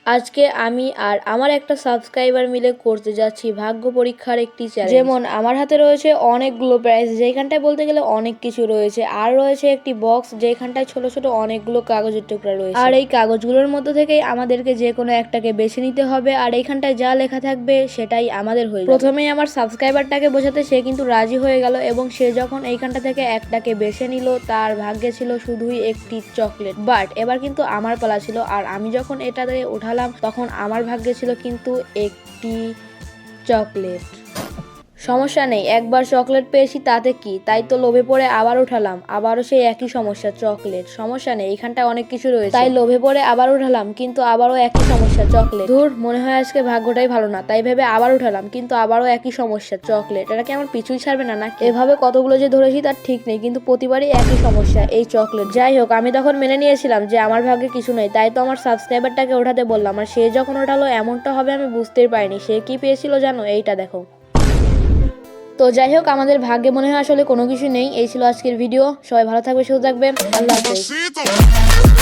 আজকে আমি আর আমার একটা সাবস্ক্রাইবার মিলে করতে যাচ্ছি ভাগ্য পরীক্ষার একটি চ্যালেঞ্জ। যেমন আমার হাতে রয়েছে অনেকগুলো প্রাইজ, যেখানটায় বলতে গেলে অনেক কিছু রয়েছে, আর রয়েছে একটি বক্স যেখানটায় ছোট ছোট অনেকগুলো কাগজের টুকরা রয়েছে। আর এই কাগজগুলোর মধ্যে থেকেই আমাদেরকে যে কোনো একটাকে বেছে নিতে হবে, আর এইখানটায় যা লেখা থাকবে সেটাই আমাদের হয়ে যাবে। প্রথমেই আমার সাবস্ক্রাইবারটাকে বোঝাতে সে কিন্তু রাজি হয়ে গেল, এবং সে যখন এইখানটা থেকে একটাকে বেছে নিল তার ভাগ্যে ছিল শুধুই একটি চকলেট। বাট এবার কিন্তু আমার পালা ছিল, আর আমি যখন এটাতে উঠালাম তখন আমার ভাগ্যে ছিল কিন্তু একটি চকলেট। সমস্যা নেই, একবার চকলেট পেয়েছি তাতে কি, তাই তো লোভে পড়ে আবার উঠালাম, আবারও সেই একই সমস্যা, চকলেট। সমস্যা নেই, এখানটায় অনেক কিছু রয়েছে, তাই লোভে পড়ে আবার উঠালাম, কিন্তু আবারও একই সমস্যা, চকলেট। ধুর, মনে হয় আজকে ভাগ্যটাই ভালো না, তাই ভেবে আবার উঠালাম, কিন্তু আবারও একই সমস্যা, চকলেট। এটা কি আমার পিছুই ছাড়বে না নাকি? এভাবে কতগুলো যে ধরেছি তার ঠিক নেই, কিন্তু প্রতিবারই একই সমস্যা, এই চকলেট। যাই হোক, আমি তখন মেনে নিয়েছিলাম যে আমার ভাগ্যে কিছু নেই, তাই তো আমার সাবস্ক্রাইবারটাকে ওঠাতে বললাম, আর সে যখন ওঠালো এমনটা হবে আমি বুঝতেই পারিনি। সে কি পেয়েছিল জানো? এইটা দেখো। তো যাই হোক, আমাদের ভাগ্যে মনে হয় আসলে কোনো কিছু নেই। এই ছিল আজকের ভিডিও। সবাই ভালো থাকবে, সুস্থ থাকবে, আল্লাহ হাফেজ।